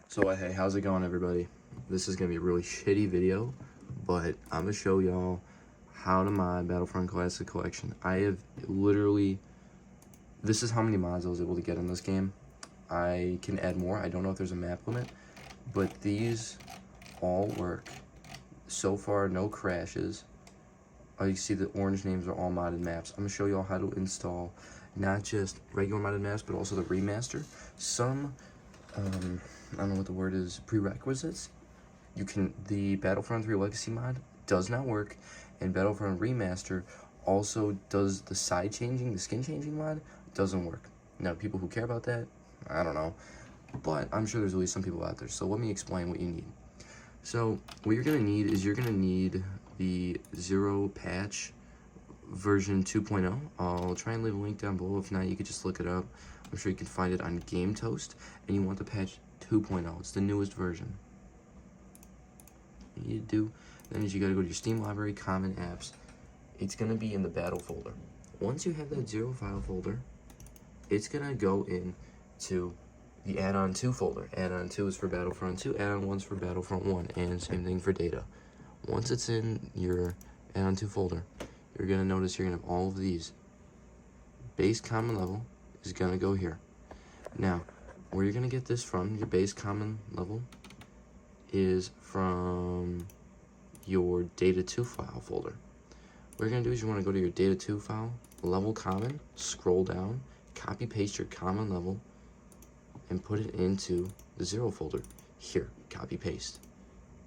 So hey, how's it going, everybody? This is gonna be a really shitty video, but I'm gonna show y'all how to mod Battlefront Classic Collection. I have literally, this is how many mods I was able to get in this game. I can add more. I don't know if there's a map limit, but these all work. So far, no crashes. You see the orange names are all modded maps. I'm gonna show y'all how to install not just regular modded maps, but also the remaster. Some I don't know what the word is, prerequisites. The Battlefront 3 Legacy mod does not work, and Battlefront Remaster also does the side changing, the skin changing mod, doesn't work. Now, people who care about that, I don't know, but I'm sure there's at least some people out there, so let me explain what you need. So, what you're gonna need is you're gonna need the Zero patch version 2.0. I'll try and leave a link down below. If not, you could just look it up. I'm sure you can find it on Game Toast, and you want the patch 2.0. It's the newest version. What you need to do then is you gotta go to your Steam library, common apps. It's gonna be in the battle folder. Once you have that zero file folder, it's gonna go into the add-on 2 folder. Add-on 2 is for Battlefront 2, add-on 1 is for Battlefront 1, and same thing for data. Once it's in your add-on 2 folder, you're gonna notice you're gonna have all of these. Base common level is gonna go here. Now, where you're gonna get this from, your base common level, is from your data 2 file folder. What you're gonna do is you wanna go to your data 2 file, level common, scroll down, copy paste your common level, and put it into the 0 folder. Here, copy paste.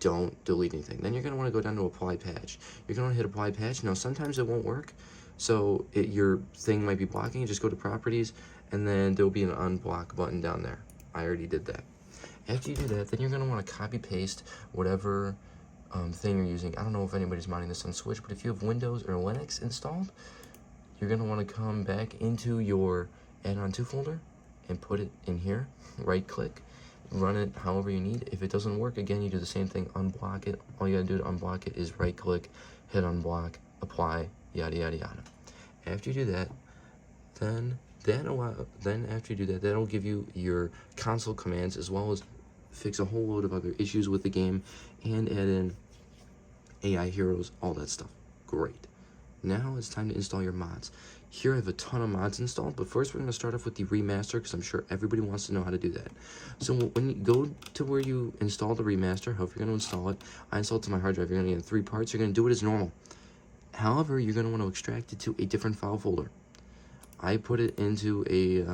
Don't delete anything. Then you're gonna wanna go down to apply patch. You're gonna hit apply patch. Now, sometimes it won't work, so your thing might be blocking. Just go to properties, and then there'll be an unblock button down there. I already did that. After you do that, then you're gonna wanna copy paste whatever thing you're using. I don't know if anybody's modding this on Switch, but if you have Windows or Linux installed, you're gonna wanna come back into your add-on 2 folder and put it in here, right click, run it however you need. If it doesn't work, again, you do the same thing, unblock it. All you gotta do to unblock it is right click, hit unblock, apply, yada yada yada. After you do that, then after you do that, that'll give you your console commands, as well as fix a whole load of other issues with the game and add in AI heroes, all that stuff. Great. Now it's time to install your mods. Here I have a ton of mods installed, but first we're going to start off with the remaster, because I'm sure everybody wants to know how to do that. So when you go to where you install the remaster, however you're going to install it, I installed it to my hard drive. You're going to get 3 parts. You're going to do it as normal. However, you're going to want to extract it to a different file folder. I put it into a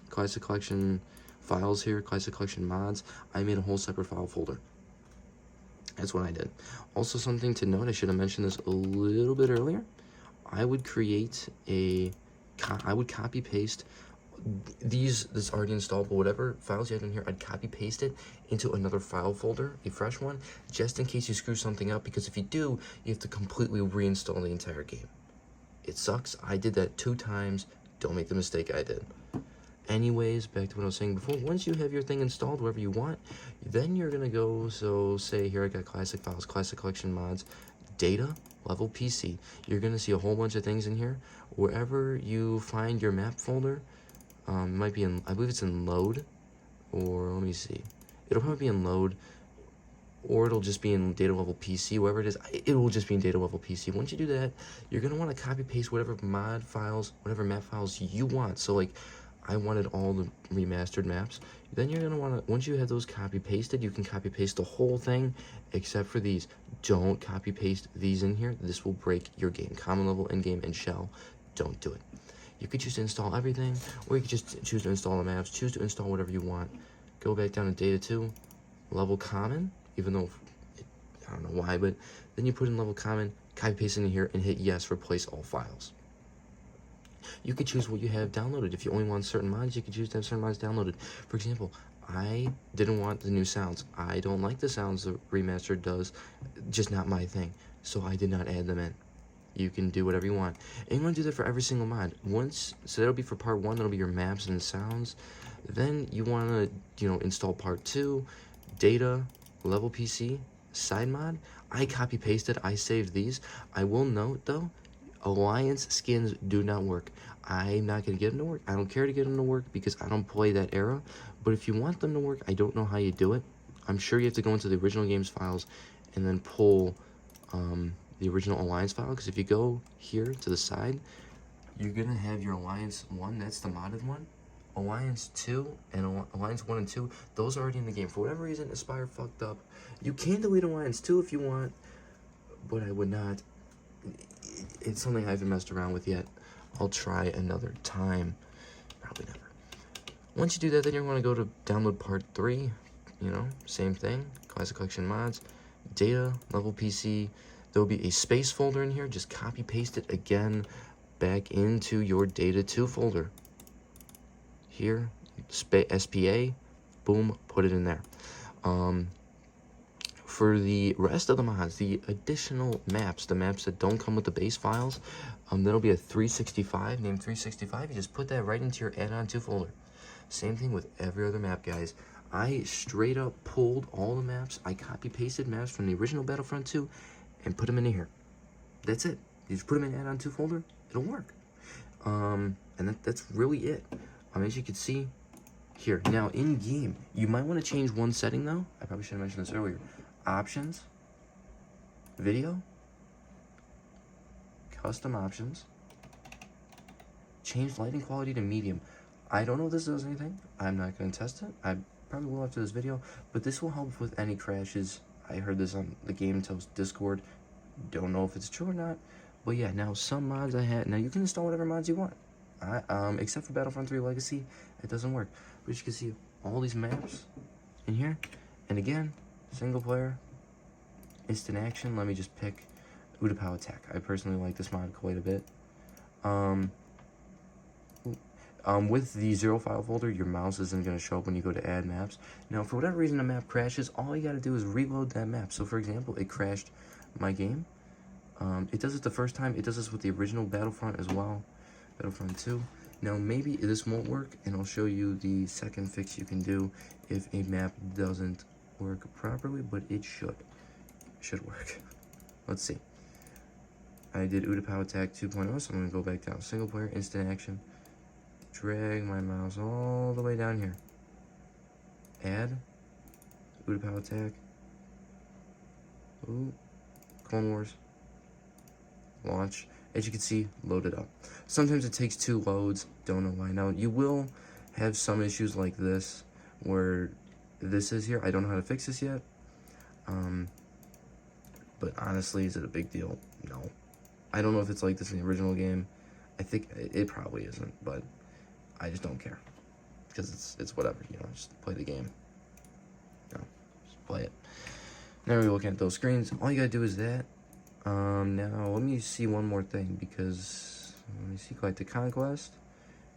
Classic Collection files here, Classic Collection mods. I made a whole separate file folder. That's what I did. Also, something to note, I should have mentioned this a little bit earlier. I would create I would copy paste this already installed, but whatever files you have in here, I'd copy paste it into another file folder, a fresh one, just in case you screw something up, because if you do, you have to completely reinstall the entire game. It sucks. I did that 2 times. Don't make the mistake I did. Anyways, back to what I was saying before. Once you have your thing installed wherever you want, then you're gonna go, so say here I got classic files, classic collection mods, data, level PC. You're gonna see a whole bunch of things in here. Wherever you find your map folder, might be in, I believe it's in load, or let me see. It'll probably be in load, or it'll just be in data level PC, wherever it is, it will just be in data level PC. Once you do that, you're gonna wanna copy paste whatever mod files, whatever map files you want. So like, I wanted all the remastered maps. Then you're gonna wanna, once you have those copy pasted, you can copy paste the whole thing, except for these. Don't copy paste these in here. This will break your game. Common level, in-game, and shell. Don't do it. You could choose to install everything, or you could just choose to install the maps, choose to install whatever you want. Go back down to data 2, level common, even though, I don't know why, but then you put in level common, copy paste in here, and hit yes, replace all files. You could choose what you have downloaded. If you only want certain mods, you could choose to have certain mods downloaded. For example, I didn't want the new sounds. I don't like the sounds the remaster does, just not my thing. So I did not add them in. You can do whatever you want. And you want to do that for every single mod. So that'll be for part 1, that'll be your maps and sounds. Then you want to, install part 2, data, level PC, side mod. I copy pasted, I saved these. I will note though, Alliance skins do not work. I'm not going to get them to work. I don't care to get them to work because I don't play that era. But if you want them to work, I don't know how you do it. I'm sure you have to go into the original games files and then pull the original Alliance file, because if you go here to the side, you're gonna have your Alliance 1, that's the modded one. Alliance 2 and Alliance 1 and 2, those are already in the game. For whatever reason, Aspire fucked up. You can delete Alliance 2 if you want, but I would not. It's something I haven't messed around with yet. I'll try another time. Probably never. Once you do that, then you're going to go to download part 3. You know, same thing. Classic Collection mods, data, level PC. There'll be a space folder in here. Just copy paste it again back into your data 2 folder. Here, SPA, boom, put it in there. For the rest of the mods, the additional maps, the maps that don't come with the base files, that'll be a 365, named 365. You just put that right into your add-on 2 folder. Same thing with every other map, guys. I straight up pulled all the maps. I copy-pasted maps from the original Battlefront 2 and put them into here. That's it. You just put them in add-on 2 folder, it'll work. And that's really it. As you can see here. Now, in-game, you might want to change one setting, though. I probably should have mentioned this earlier. Options, video, custom options, change lighting quality to medium. I don't know if this does anything. I'm not going to test it. I probably will after this video, but this will help with any crashes. I heard this on the Game Toast Discord. Don't know if it's true or not, but yeah, now some mods I had. Now, you can install whatever mods you want. Except for Battlefront 3 Legacy, it doesn't work. But you can see all these maps in here. And again, single player, instant action. Let me just pick Udapau Attack. I personally like this mod quite a bit. With the 0 file folder, your mouse isn't going to show up when you go to add maps. Now, for whatever reason a map crashes, all you got to do is reload that map. So, for example, it crashed my game. It does it the first time. It does this with the original Battlefront as well. Battlefront 2. Now, maybe this won't work, and I'll show you the second fix you can do if a map doesn't work properly, but it should work. Let's see. I did Udapau Attack 2.0, so I'm going to go back down. Single player, instant action. Drag my mouse all the way down here. Add. Udapau Attack. Ooh. Clone Wars. Launch. As you can see, load it up. Sometimes it takes 2 loads. Don't know why. Now, you will have some issues like this, where this is here. I don't know how to fix this yet. But honestly, is it a big deal? No. I don't know if it's like this in the original game. I think it probably isn't, but I just don't care. Because it's whatever, you know, just play the game. You know, just play it. Now we're looking at those screens. All you gotta do is that. Now, let me see one more thing, because, let me see, Galactic Conquest.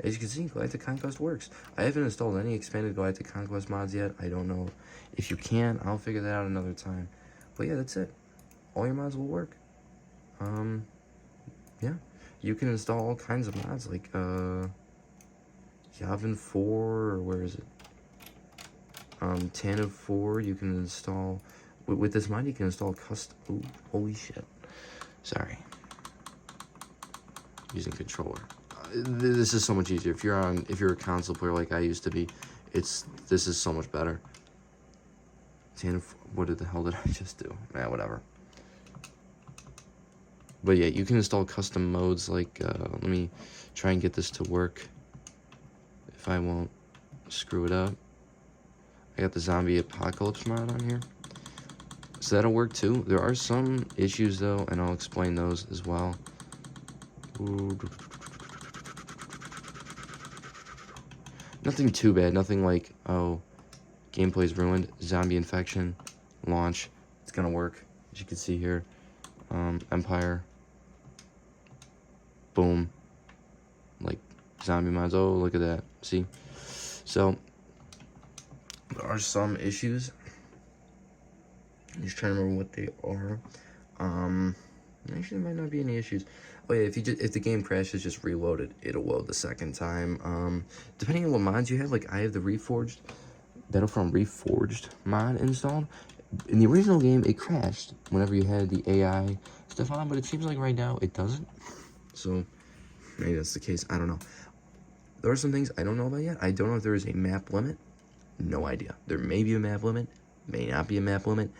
As you can see, Galactic Conquest works. I haven't installed any expanded Galactic Conquest mods yet. I don't know if you can. I'll figure that out another time. But yeah, that's it. All your mods will work. Yeah. You can install all kinds of mods, like, Yavin 4, or where is it? Tanav 4, you can install... With this mod, you can install custom... Ooh, holy shit. Sorry. Using controller. This is so much easier. If you're a console player like I used to be, this is so much better. What the hell did I just do? Nah, whatever. But yeah, you can install custom modes, like, let me try and get this to work. If I won't screw it up. I got the Zombie Apocalypse mod on here. So that'll work too. There are some issues though, and I'll explain those as well. Nothing too bad. Nothing like, oh, gameplay's ruined. Zombie infection. Launch. It's gonna work. As you can see here. Empire. Boom. Like, zombie mods. Oh, look at that. See? So, there are some issues. I'm just trying to remember what they are. Actually, there might not be any issues. Oh yeah, if the game crashes, just reload it. It'll load the second time. Depending on what mods you have, like I have the Battlefront Reforged mod installed. In the original game, it crashed whenever you had the AI stuff on, but it seems like right now it doesn't. So maybe that's the case. I don't know. There are some things I don't know about yet. I don't know if there is a map limit. No idea. There may be a map limit, may not be a map limit.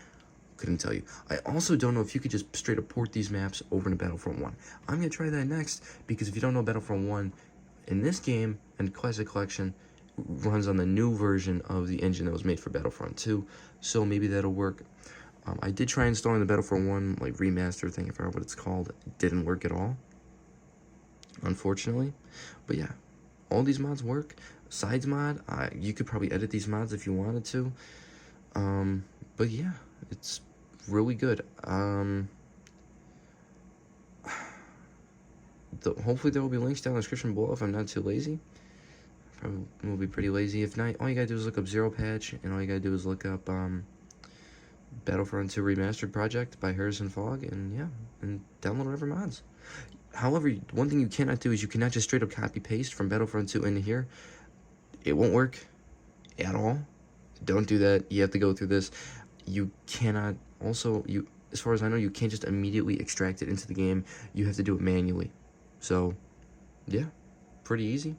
Couldn't tell you. I also don't know if you could just straight up port these maps over into Battlefront 1. I'm going to try that next, because if you don't know, Battlefront 1, in this game, and Classic Collection, runs on the new version of the engine that was made for Battlefront 2, so maybe that'll work. I did try installing the Battlefront 1, like, remaster thing, I forgot what it's called. It didn't work at all, unfortunately. But yeah, all these mods work. Sides mod, you could probably edit these mods if you wanted to. But yeah, it's really good. Hopefully there will be links down in the description below if I'm not too lazy. Probably will be pretty lazy. If not, all you gotta do is look up Zero Patch, and all you gotta do is look up Battlefront 2 Remastered Project by Harrison Fogg, and yeah, and download whatever mods. However, one thing you cannot do is you cannot just straight up copy paste from Battlefront 2 into here. It won't work at all. Don't do that. You have to go through this. You cannot, also, as far as I know, you can't just immediately extract it into the game. You have to do it manually. So, yeah, pretty easy.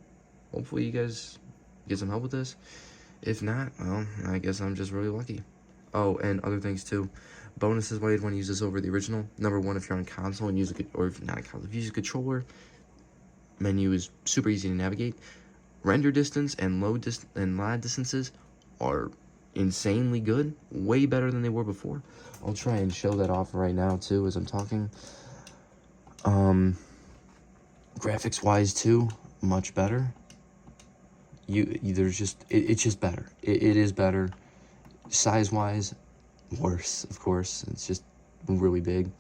Hopefully you guys get some help with this. If not, well, I guess I'm just really lucky. Oh, and other things too. Bonuses why you'd want to use this over the original. Number one, if you're on console and use or if not a console, if you use a controller, menu is super easy to navigate. Render distance and load distances are insanely good, way better than they were before. I'll try and show that off right now too as I'm talking. Graphics wise too, much better. It's just better. It is better. Size wise, worse, of course. It's just really big.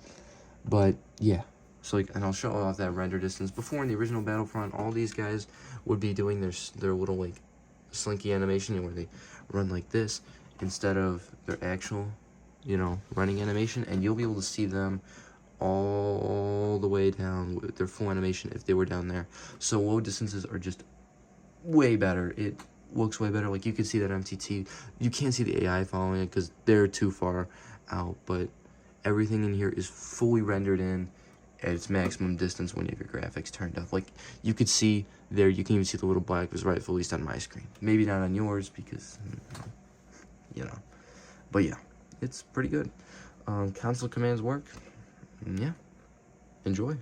But yeah, so like, and I'll show off that render distance. Before in the original Battlefront, all these guys would be doing their little like slinky animation where they run like this instead of their actual, running animation, and you'll be able to see them all the way down with their full animation if they were down there. So load distances are just way better. It looks way better. Like, you can see that MTT. You can't see the AI following it because they're too far out, but everything in here is fully rendered in at its maximum distance when you have your graphics turned up. Like, you could see there, you can even see the little black was right, at least on my screen. Maybe not on yours because, But yeah, it's pretty good. Console commands work. Yeah, enjoy.